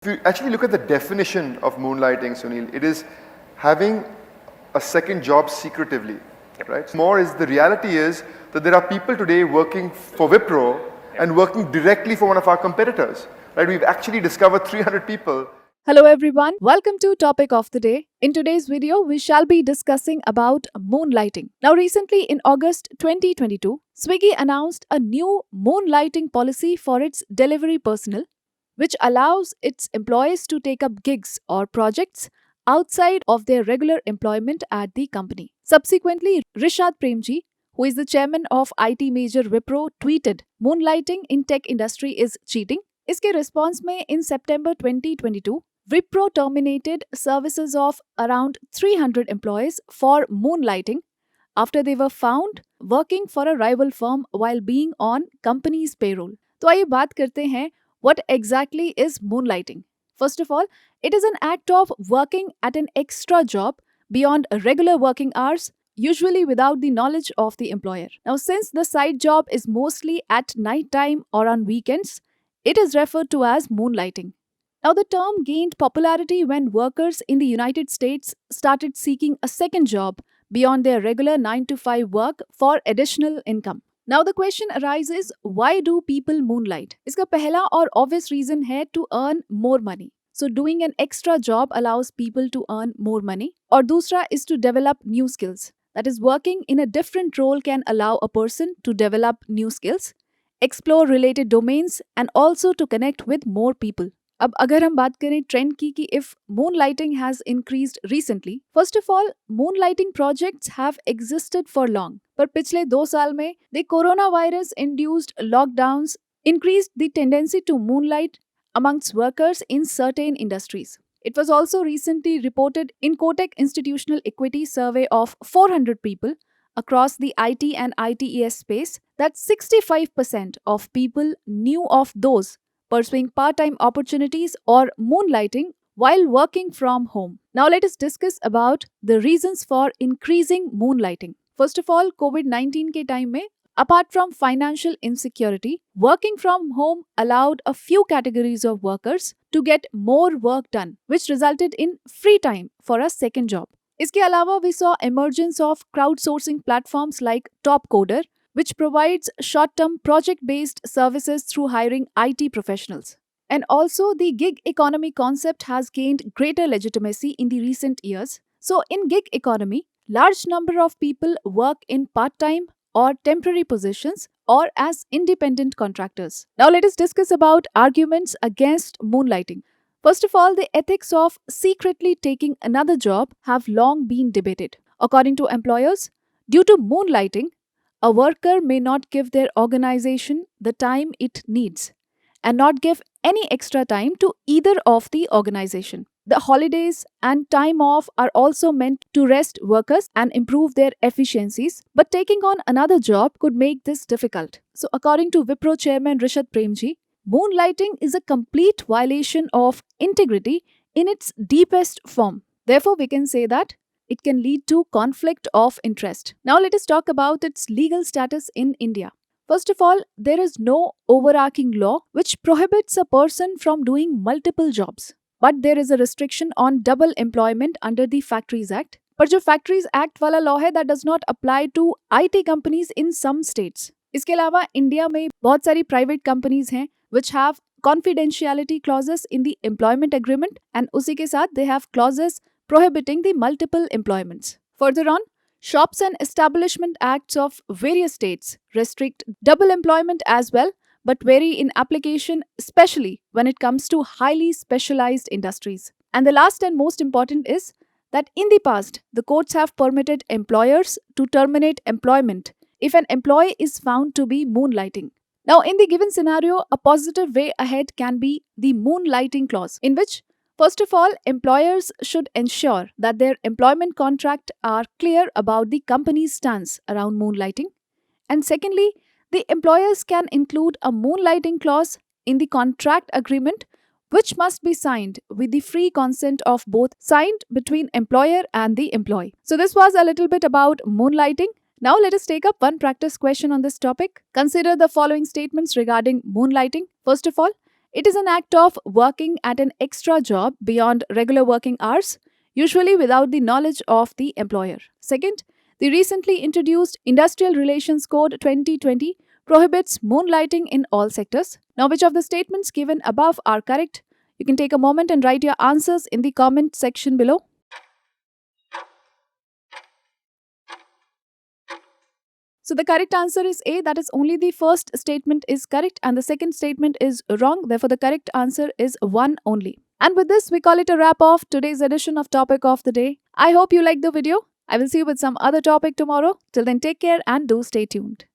If you actually look at the definition of moonlighting, Sunil, it is having a second job secretively, right? More is the reality is that there are people today working for Wipro and working directly for one of our competitors, right? We've actually discovered 300 people. Hello everyone, welcome to Topic of the Day. In today's video, we shall be discussing about moonlighting. Now recently in August 2022, Swiggy announced a new moonlighting policy for its delivery personnel, which allows its employees to take up gigs or projects outside of their regular employment at the company. Subsequently, 𝐈𝐸𝐻𝐵𝐻𝐵, who is the chairman of IT major Wipro, tweeted, "Moonlighting in tech industry is cheating." इसके response में in September 2022, Wipro terminated services of around 300 employees for moonlighting after they were found working for a rival firm while being on company's payroll. तो आइए बात करते हैं what exactly is moonlighting. First of all, it is an act of working at an extra job beyond regular working hours, usually without the knowledge of the employer. Now, since the side job is mostly at night time or on weekends, it is referred to as moonlighting. Now, the term gained popularity when workers in the United States started seeking a second job beyond their regular 9 to 5 work for additional income. Now, the question arises, why do people moonlight? इसका पहला और obvious reason है to earn more money. So, doing an extra job allows people to earn more money. और दूसरा is to develop new skills. That is, working in a different role can allow a person to develop new skills, explore related domains and also to connect with more people. अब अगर हम बात करें trend की कि if moonlighting has increased recently, first of all, moonlighting projects have existed for long. पर पिछले 2 साल में the coronavirus induced lockdowns increased the tendency to moonlight amongst workers in certain industries. It was also recently reported in Kotak Institutional Equity Survey of 400 people across the IT and ITES space that 65% of people knew of those pursuing part-time opportunities or moonlighting while working from home. Now let us discuss about the reasons for increasing moonlighting. First of all, COVID-19 के time में, apart from financial insecurity, working from home allowed a few categories of workers to get more work done, which resulted in free time for a second job. इसके अलावा we saw emergence of crowdsourcing platforms like Topcoder, which provides short-term project-based services through hiring IT professionals. And also, the gig economy concept has gained greater legitimacy in the recent years. So, in gig economy, large number of people work in part-time or temporary positions or as independent contractors. Now, let us discuss about arguments against moonlighting. First of all, the ethics of secretly taking another job have long been debated. According to employers, due to moonlighting, a worker may not give their organization the time it needs and not give any extra time to either of the organization. The holidays and time off are also meant to rest workers and improve their efficiencies, but taking on another job could make this difficult. So, according to Wipro chairman 𝐈𝐸𝐻𝐵𝐻𝐵𝐻, moonlighting is a complete violation of integrity in its deepest form. Therefore, we can say that it can lead to conflict of interest. Now let us talk about its legal status in India. First of all, there is no overarching law which prohibits a person from doing multiple jobs. But there is a restriction on double employment under the Factories Act. पर जो Factories Act वाला law है, that does not apply to IT companies in some states. इसके अलावा India में बहुत सारी private companies हैं which have confidentiality clauses in the employment agreement and उसी के साथ they have clauses prohibiting the multiple employments. Further on, Shops and Establishment Acts of various states restrict double employment as well, but vary in application, especially when it comes to highly specialized industries. And the last and most important is that in the past, the courts have permitted employers to terminate employment if an employee is found to be moonlighting. Now, in the given scenario, a positive way ahead can be the moonlighting clause, in which first of all, employers should ensure that their employment contract are clear about the company's stance around moonlighting. And secondly, the employers can include a moonlighting clause in the contract agreement, which must be signed with the free consent of both, signed between employer and the employee. So this was a little bit about moonlighting. Now let us take up one practice question on this topic. Consider the following statements regarding moonlighting. First of all, It is an act of working at an extra job beyond regular working hours, usually without the knowledge of the employer. Second, the recently introduced Industrial Relations Code 2020 prohibits moonlighting in all sectors. Now, which of the statements given above are correct? You can take a moment and write your answers in the comment section below. So the correct answer is A, that is only the first statement is correct and the second statement is wrong. Therefore, the correct answer is 1 only. And with this, we call it a wrap of today's edition of Topic of the Day. I hope you liked the video. I will see you with some other topic tomorrow. Till then, take care and do stay tuned.